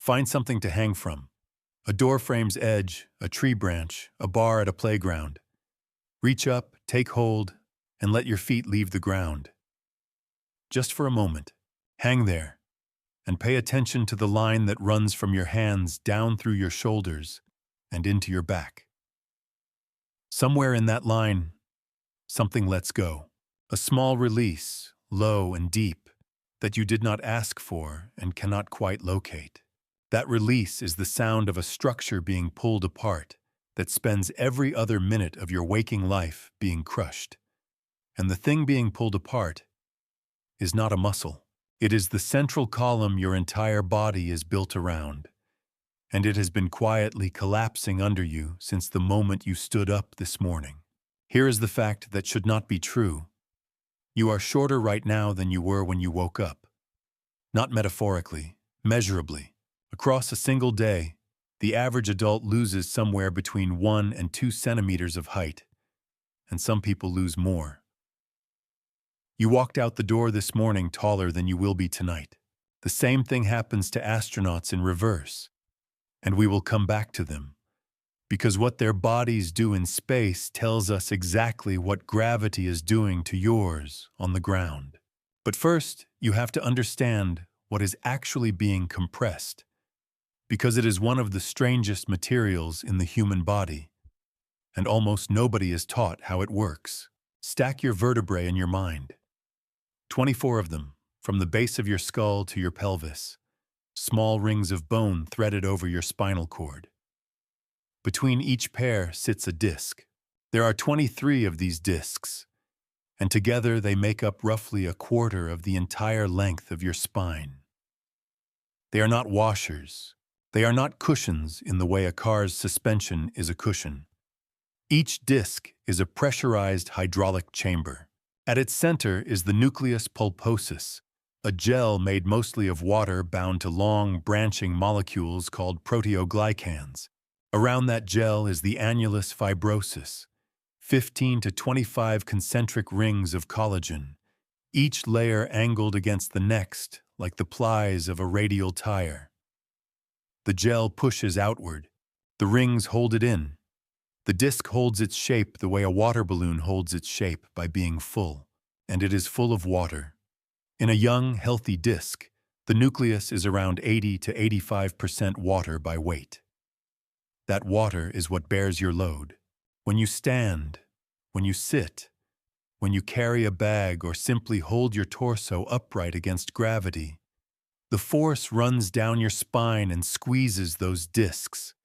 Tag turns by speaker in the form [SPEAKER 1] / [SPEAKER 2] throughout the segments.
[SPEAKER 1] Find something to hang from. A door frame's edge, a tree branch, a bar at a playground. Reach up, take hold, and let your feet leave the ground. Just for a moment, hang there, and pay attention to the line that runs from your hands down through your shoulders and into your back. Somewhere in that line, something lets go. A small release, low and deep, that you did not ask for and cannot quite locate. That release is the sound of a structure being pulled apart that spends every other minute of your waking life being crushed. And the thing being pulled apart is not a muscle. It is the central column your entire body is built around, and it has been quietly collapsing under you since the moment you stood up this morning. Here is the fact that should not be true. You are shorter right now than you were when you woke up. Not metaphorically, measurably. Across a single day, the average adult loses somewhere between 1 and 2 centimeters of height, and some people lose more. You walked out the door this morning taller than you will be tonight. The same thing happens to astronauts in reverse, and we will come back to them, because what their bodies do in space tells us exactly what gravity is doing to yours on the ground. But first, you have to understand what is actually being compressed, because it is one of the strangest materials in the human body, and almost nobody is taught how it works. Stack your vertebrae in your mind. 24 of them, from the base of your skull to your pelvis, small rings of bone threaded over your spinal cord. Between each pair sits a disc. There are 23 of these discs, and together they make up roughly a quarter of the entire length of your spine. They are not washers. They are not cushions in the way a car's suspension is a cushion. Each disc is a pressurized hydraulic chamber. At its center is the nucleus pulposus, a gel made mostly of water bound to long, branching molecules called proteoglycans. Around that gel is the annulus fibrosus, 15 to 25 concentric rings of collagen, each layer angled against the next like the plies of a radial tire. The gel pushes outward. The rings hold it in. The disc holds its shape the way a water balloon holds its shape by being full, and it is full of water. In a young, healthy disc, the nucleus is around 80 to 85% water by weight. That water is what bears your load. When you stand, when you sit, when you carry a bag or simply hold your torso upright against gravity, the force runs down your spine and squeezes those discs,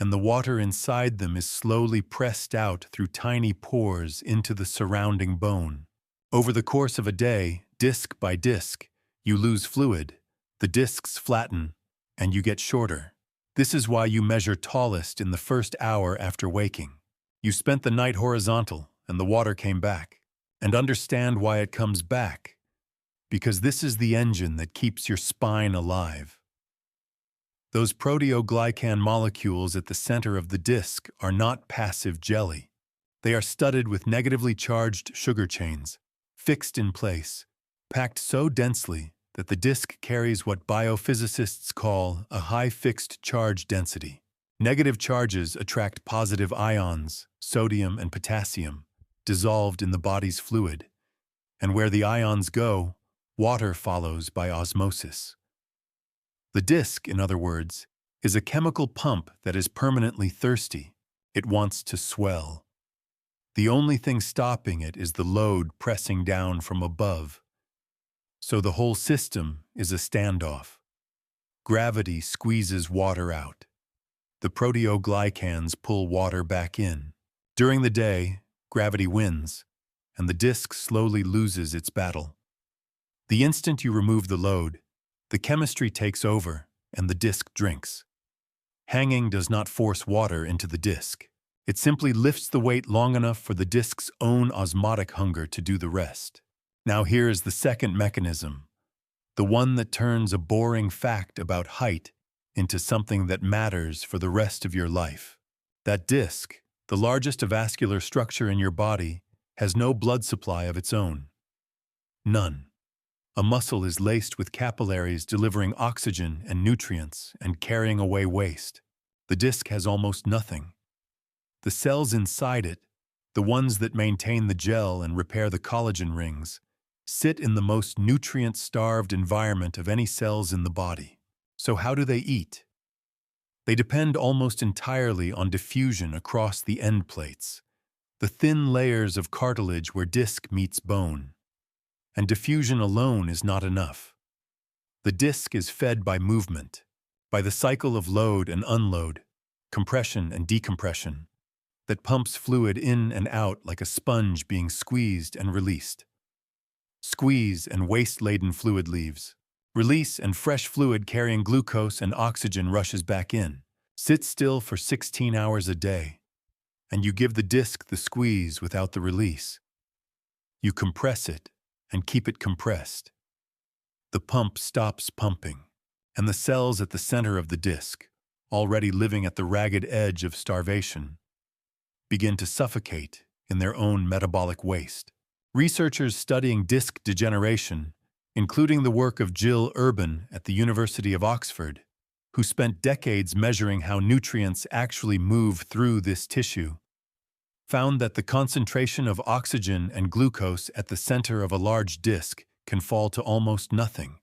[SPEAKER 1] and the water inside them is slowly pressed out through tiny pores into the surrounding bone. Over the course of a day, disc by disc, you lose fluid, the discs flatten, and you get shorter. This is why you measure tallest in the first hour after waking. You spent the night horizontal, and the water came back. And understand why it comes back, because this is the engine that keeps your spine alive. Those proteoglycan molecules at the center of the disc are not passive jelly. They are studded with negatively charged sugar chains, fixed in place, packed so densely that the disc carries what biophysicists call a high fixed charge density. Negative charges attract positive ions, sodium and potassium, dissolved in the body's fluid, and where the ions go, water follows by osmosis. The disc, in other words, is a chemical pump that is permanently thirsty. It wants to swell. The only thing stopping it is the load pressing down from above. So the whole system is a standoff. Gravity squeezes water out. The proteoglycans pull water back in. During the day, gravity wins, and the disc slowly loses its battle. The instant you remove the load, the chemistry takes over and the disc drinks. Hanging does not force water into the disc. It simply lifts the weight long enough for the disc's own osmotic hunger to do the rest. Now here is the second mechanism, the one that turns a boring fact about height into something that matters for the rest of your life. That disc, the largest vascular structure in your body, has no blood supply of its own. None. A muscle is laced with capillaries delivering oxygen and nutrients and carrying away waste. The disc has almost nothing. The cells inside it, the ones that maintain the gel and repair the collagen rings, sit in the most nutrient-starved environment of any cells in the body. So how do they eat? They depend almost entirely on diffusion across the end plates, the thin layers of cartilage where disc meets bone. And diffusion alone is not enough. The disc is fed by movement, by the cycle of load and unload, compression and decompression, that pumps fluid in and out like a sponge being squeezed and released. Squeeze and waste-laden fluid leaves. Release and fresh fluid carrying glucose and oxygen rushes back in. Sit still for 16 hours a day, and you give the disc the squeeze without the release. You compress it and keep it compressed. The pump stops pumping, and the cells at the center of the disc, already living at the ragged edge of starvation, begin to suffocate in their own metabolic waste. Researchers studying disc degeneration, including the work of Jill Urban at the University of Oxford, who spent decades measuring how nutrients actually move through this tissue, found that the concentration of oxygen and glucose at the center of a large disc can fall to almost nothing,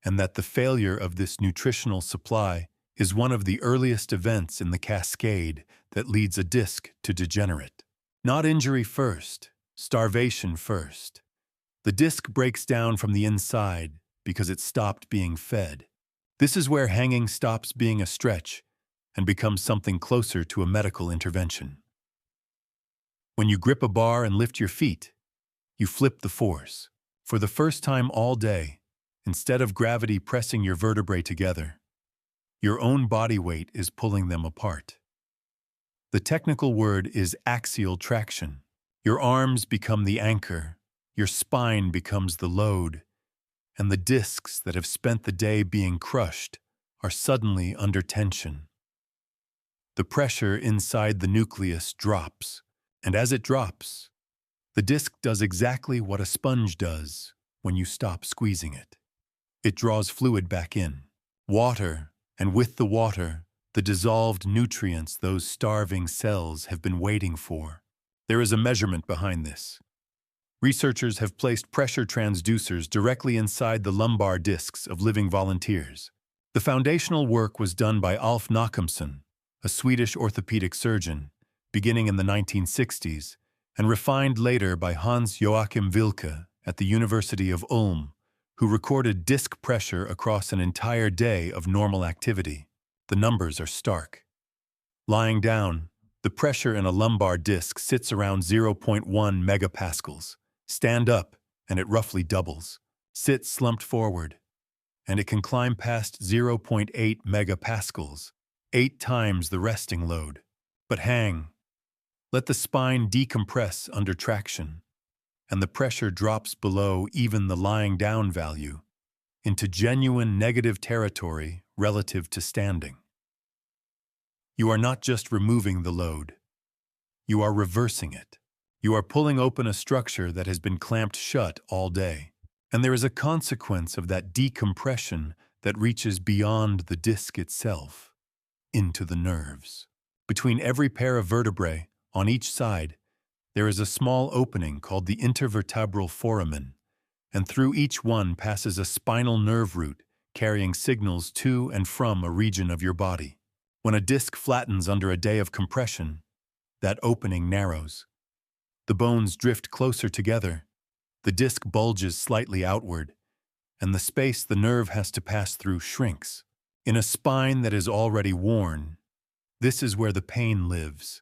[SPEAKER 1] and that the failure of this nutritional supply is one of the earliest events in the cascade that leads a disc to degenerate. Not injury first, starvation first. The disc breaks down from the inside because it stopped being fed. This is where hanging stops being a stretch and becomes something closer to a medical intervention. When you grip a bar and lift your feet, you flip the force. For the first time all day, instead of gravity pressing your vertebrae together, your own body weight is pulling them apart. The technical word is axial traction. Your arms become the anchor, your spine becomes the load, and the discs that have spent the day being crushed are suddenly under tension. The pressure inside the nucleus drops, and as it drops, the disc does exactly what a sponge does when you stop squeezing it. It draws fluid back in, water, and with the water, the dissolved nutrients those starving cells have been waiting for. There is a measurement behind this. Researchers have placed pressure transducers directly inside the lumbar discs of living volunteers. The foundational work was done by Nachemson, a Swedish orthopedic surgeon, beginning in the 1960s, and refined later by Hans-Joachim Wilke at the University of Ulm, who recorded disc pressure across an entire day of normal activity. The numbers are stark. Lying down, the pressure in a lumbar disc sits around 0.1 megapascals. Stand up, and it roughly doubles. Sit slumped forward, and it can climb past 0.8 megapascals, 8 times the resting load. But hang. Let the spine decompress under traction, and the pressure drops below even the lying down value into genuine negative territory relative to standing. You are not just removing the load. You are reversing it. You are pulling open a structure that has been clamped shut all day, and there is a consequence of that decompression that reaches beyond the disc itself, into the nerves. Between every pair of vertebrae, on each side, there is a small opening called the intervertebral foramen, and through each one passes a spinal nerve root carrying signals to and from a region of your body. When a disc flattens under a day of compression, that opening narrows. The bones drift closer together, the disc bulges slightly outward, and the space the nerve has to pass through shrinks. In a spine that is already worn, this is where the pain lives.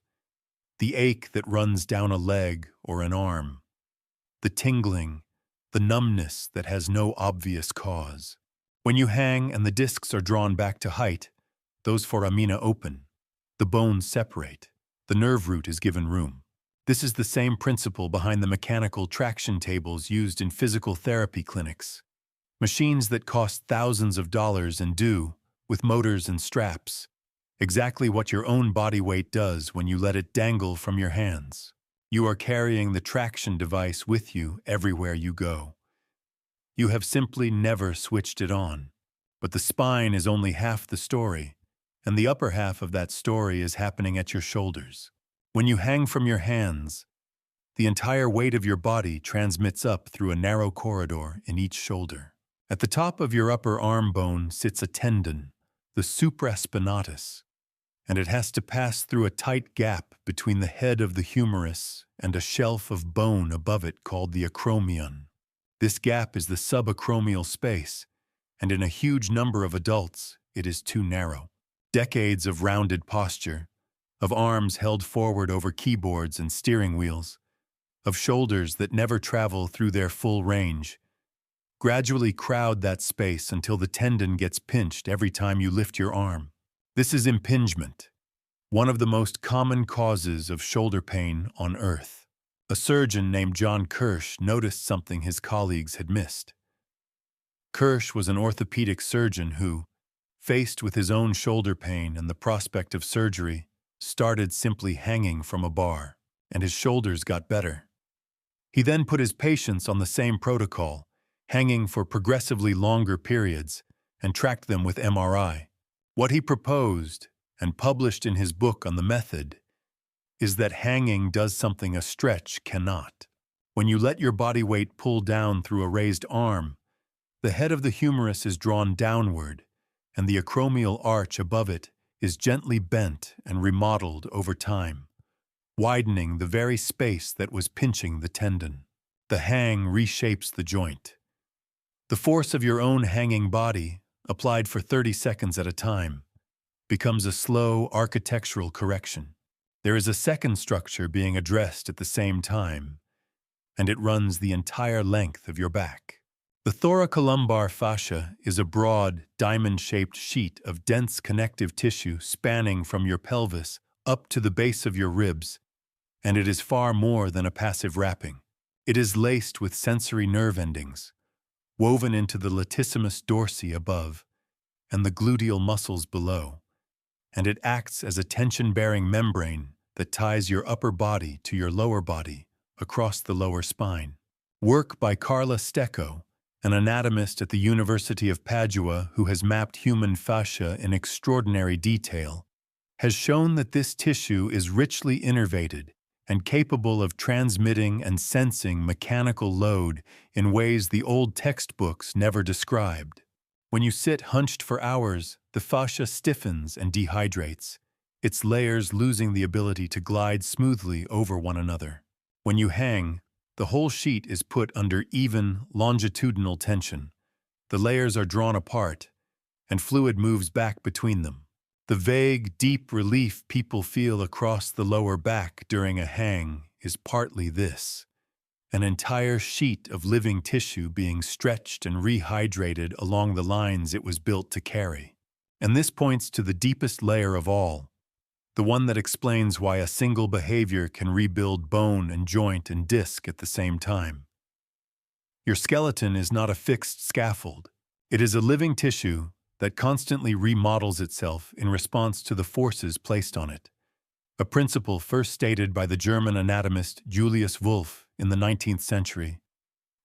[SPEAKER 1] The ache that runs down a leg or an arm. The tingling, the numbness that has no obvious cause. When you hang and the discs are drawn back to height, those foramina open. The bones separate. The nerve root is given room. This is the same principle behind the mechanical traction tables used in physical therapy clinics. Machines that cost thousands of dollars and do, with motors and straps, exactly what your own body weight does when you let it dangle from your hands. You are carrying the traction device with you everywhere you go. You have simply never switched it on. But the spine is only half the story, and the upper half of that story is happening at your shoulders. When you hang from your hands, the entire weight of your body transmits up through a narrow corridor in each shoulder. At the top of your upper arm bone sits a tendon, the supraspinatus, and it has to pass through a tight gap between the head of the humerus and a shelf of bone above it called the acromion. This gap is the subacromial space, and in a huge number of adults, it is too narrow. Decades of rounded posture, of arms held forward over keyboards and steering wheels, of shoulders that never travel through their full range, gradually crowd that space until the tendon gets pinched every time you lift your arm. This is impingement, one of the most common causes of shoulder pain on Earth. A surgeon named John Kirsch noticed something his colleagues had missed. Kirsch was an orthopedic surgeon who, faced with his own shoulder pain and the prospect of surgery, started simply hanging from a bar, and his shoulders got better. He then put his patients on the same protocol, hanging for progressively longer periods, and tracked them with MRI. What he proposed, and published in his book on the method, is that hanging does something a stretch cannot. When you let your body weight pull down through a raised arm, the head of the humerus is drawn downward, and the acromial arch above it is gently bent and remodeled over time, widening the very space that was pinching the tendon. The hang reshapes the joint. The force of your own hanging body, applied for 30 seconds at a time, becomes a slow architectural correction. There is a second structure being addressed at the same time, and it runs the entire length of your back. The thoracolumbar fascia is a broad, diamond-shaped sheet of dense connective tissue spanning from your pelvis up to the base of your ribs, and it is far more than a passive wrapping. It is laced with sensory nerve endings, woven into the latissimus dorsi above and the gluteal muscles below, and it acts as a tension-bearing membrane that ties your upper body to your lower body across the lower spine. Work by Carla Stecco, an anatomist at the University of Padua who has mapped human fascia in extraordinary detail, has shown that this tissue is richly innervated and capable of transmitting and sensing mechanical load in ways the old textbooks never described. When you sit hunched for hours, the fascia stiffens and dehydrates, its layers losing the ability to glide smoothly over one another. When you hang, the whole sheet is put under even, longitudinal tension. The layers are drawn apart, and fluid moves back between them. The vague, deep relief people feel across the lower back during a hang is partly this: an entire sheet of living tissue being stretched and rehydrated along the lines it was built to carry. And this points to the deepest layer of all, the one that explains why a single behavior can rebuild bone and joint and disc at the same time. Your skeleton is not a fixed scaffold. It is a living tissue that constantly remodels itself in response to the forces placed on it, a principle first stated by the German anatomist Julius Wolff in the 19th century,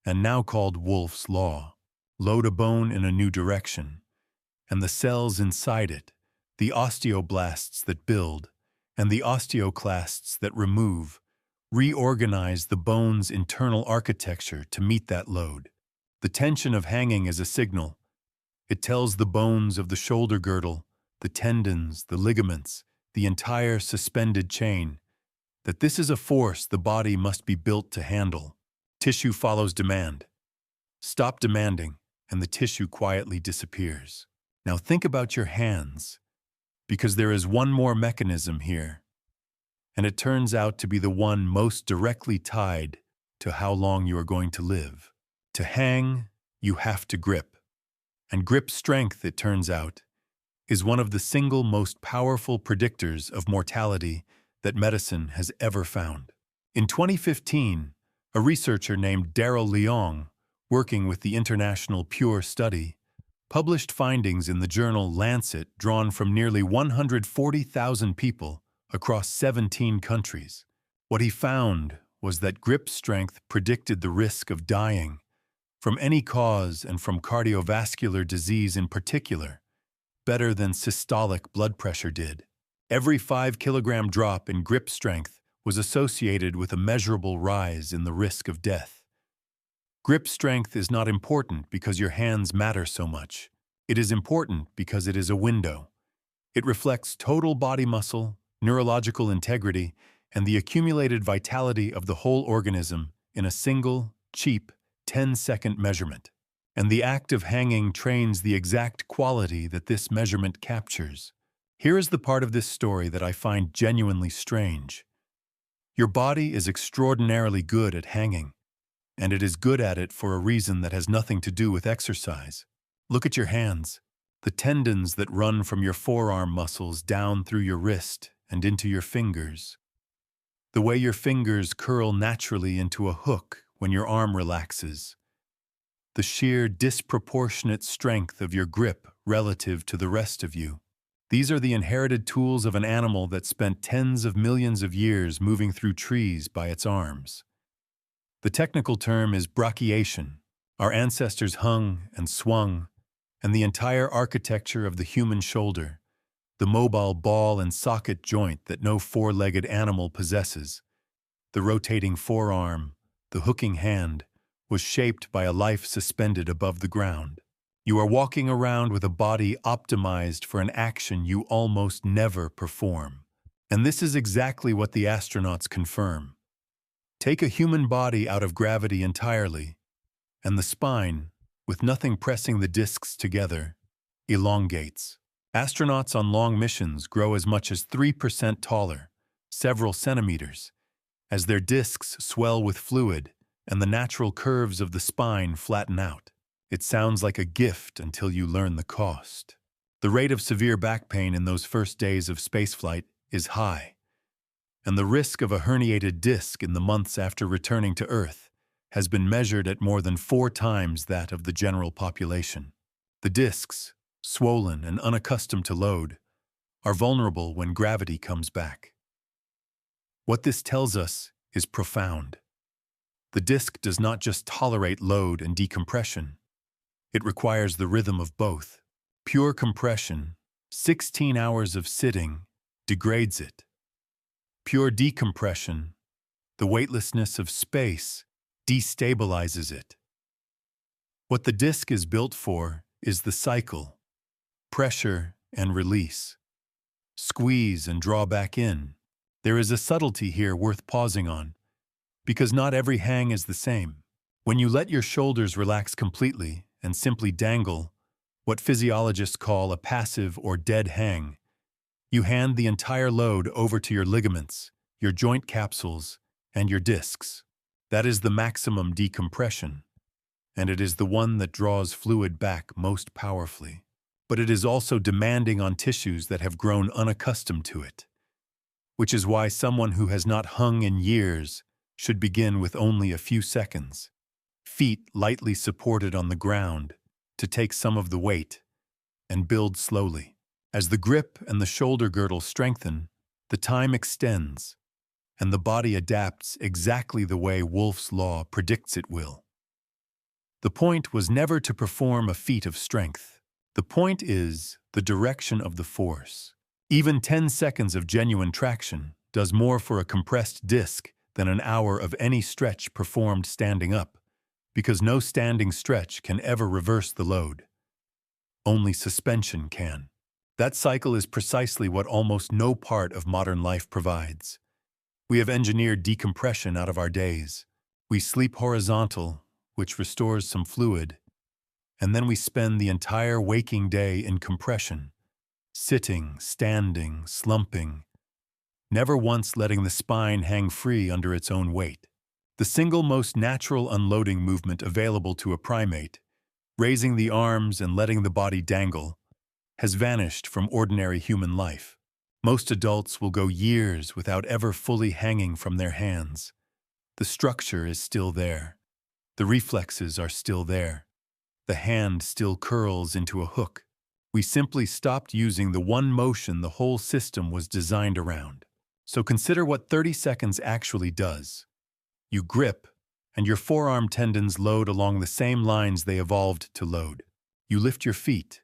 [SPEAKER 1] and now called Wolff's law. Load a bone in a new direction, and the cells inside it, the osteoblasts that build, and the osteoclasts that remove, reorganize the bone's internal architecture to meet that load. The tension of hanging is a signal. It tells the bones of the shoulder girdle, the tendons, the ligaments, the entire suspended chain, that this is a force the body must be built to handle. Tissue follows demand. Stop demanding, and the tissue quietly disappears. Now think about your hands, because there is one more mechanism here, and it turns out to be the one most directly tied to how long you are going to live. To hang, you have to grip. And grip strength, it turns out, is one of the single most powerful predictors of mortality that medicine has ever found. In 2015, a researcher named Darryl Leong, working with the International Pure Study, published findings in the journal Lancet drawn from nearly 140,000 people across 17 countries. What he found was that grip strength predicted the risk of dying from any cause and from cardiovascular disease in particular, better than systolic blood pressure did. Every 5-kilogram drop in grip strength was associated with a measurable rise in the risk of death. Grip strength is not important because your hands matter so much. It is important because it is a window. It reflects total body muscle, neurological integrity, and the accumulated vitality of the whole organism in a single, cheap, 10-second measurement. And the act of hanging trains the exact quality that this measurement captures. Here is the part of this story that I find genuinely strange. Your body is extraordinarily good at hanging, and it is good at it for a reason that has nothing to do with exercise. Look at your hands, the tendons that run from your forearm muscles down through your wrist and into your fingers. The way your fingers curl naturally into a hook when your arm relaxes. The sheer disproportionate strength of your grip relative to the rest of you. These are the inherited tools of an animal that spent tens of millions of years moving through trees by its arms. The technical term is brachiation. Our ancestors hung and swung, and the entire architecture of the human shoulder, the mobile ball and socket joint that no four-legged animal possesses, the rotating forearm, the hooking hand, was shaped by a life suspended above the ground. You are walking around with a body optimized for an action you almost never perform. And this is exactly what the astronauts confirm. Take a human body out of gravity entirely, and the spine, with nothing pressing the discs together, elongates. Astronauts on long missions grow as much as 3% taller, several centimeters, as their discs swell with fluid and the natural curves of the spine flatten out. It sounds like a gift until you learn the cost. The rate of severe back pain in those first days of spaceflight is high, and the risk of a herniated disc in the months after returning to Earth has been measured at more than 4 times that of the general population. The discs, swollen and unaccustomed to load, are vulnerable when gravity comes back. What this tells us is profound. The disc does not just tolerate load and decompression. It requires the rhythm of both. Pure compression, 16 hours of sitting, degrades it. Pure decompression, the weightlessness of space, destabilizes it. What the disc is built for is the cycle, pressure and release, squeeze and draw back in. There is a subtlety here worth pausing on, because not every hang is the same. When you let your shoulders relax completely and simply dangle, what physiologists call a passive or dead hang, you hand the entire load over to your ligaments, your joint capsules, and your discs. That is the maximum decompression, and it is the one that draws fluid back most powerfully. But it is also demanding on tissues that have grown unaccustomed to it, which is why someone who has not hung in years should begin with only a few seconds, feet lightly supported on the ground, to take some of the weight, and build slowly. As the grip and the shoulder girdle strengthen, the time extends, and the body adapts exactly the way Wolff's law predicts it will. The point was never to perform a feat of strength. The point is the direction of the force. Even 10 seconds of genuine traction does more for a compressed disc than an hour of any stretch performed standing up, because no standing stretch can ever reverse the load. Only suspension can. That cycle is precisely what almost no part of modern life provides. We have engineered decompression out of our days. We sleep horizontal, which restores some fluid, and then we spend the entire waking day in compression, sitting, standing, slumping, never once letting the spine hang free under its own weight. The single most natural unloading movement available to a primate, raising the arms and letting the body dangle, has vanished from ordinary human life. Most adults will go years without ever fully hanging from their hands. The structure is still there. The reflexes are still there. The hand still curls into a hook. We simply stopped using the one motion the whole system was designed around. So consider what 30 seconds actually does. You grip, and your forearm tendons load along the same lines they evolved to load. You lift your feet,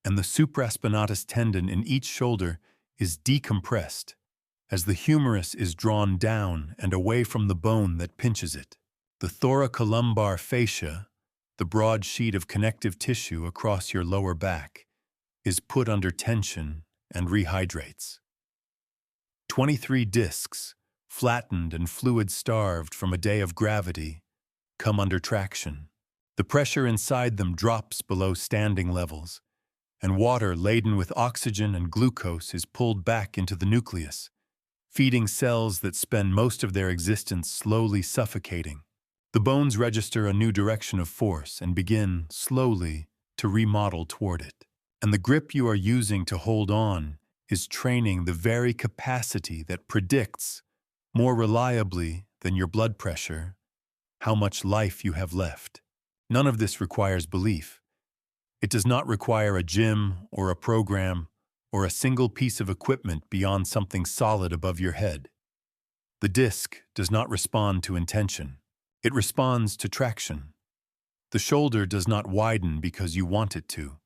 [SPEAKER 1] and the supraspinatus tendon in each shoulder is decompressed as the humerus is drawn down and away from the bone that pinches it. The thoracolumbar fascia, the broad sheet of connective tissue across your lower back, is put under tension and rehydrates. 23 discs, flattened and fluid-starved from a day of gravity, come under traction. The pressure inside them drops below standing levels, and water laden with oxygen and glucose is pulled back into the nucleus, feeding cells that spend most of their existence slowly suffocating. The bones register a new direction of force and begin, slowly, to remodel toward it. And the grip you are using to hold on is training the very capacity that predicts, more reliably than your blood pressure, how much life you have left. None of this requires belief. It does not require a gym or a program or a single piece of equipment beyond something solid above your head. The disc does not respond to intention. It responds to traction. The shoulder does not widen because you want it to.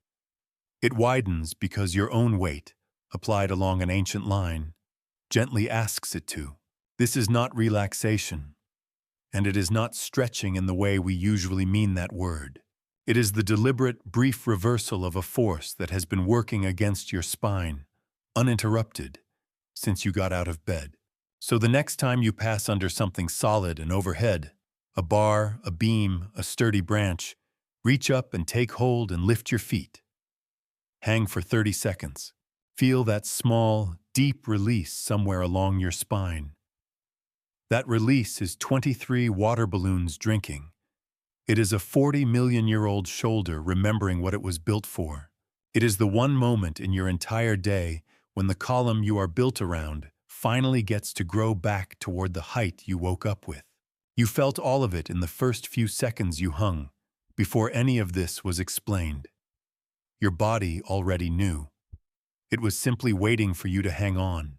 [SPEAKER 1] It widens because your own weight, applied along an ancient line, gently asks it to. This is not relaxation, and it is not stretching in the way we usually mean that word. It is the deliberate, brief reversal of a force that has been working against your spine, uninterrupted, since you got out of bed. So the next time you pass under something solid and overhead, a bar, a beam, a sturdy branch, reach up and take hold and lift your feet. Hang for 30 seconds. Feel that small, deep release somewhere along your spine. That release is 23 water balloons drinking. It is a 40-million-year-old shoulder remembering what it was built for. It is the one moment in your entire day when the column you are built around finally gets to grow back toward the height you woke up with. You felt all of it in the first few seconds you hung, before any of this was explained. Your body already knew. It was simply waiting for you to hang on.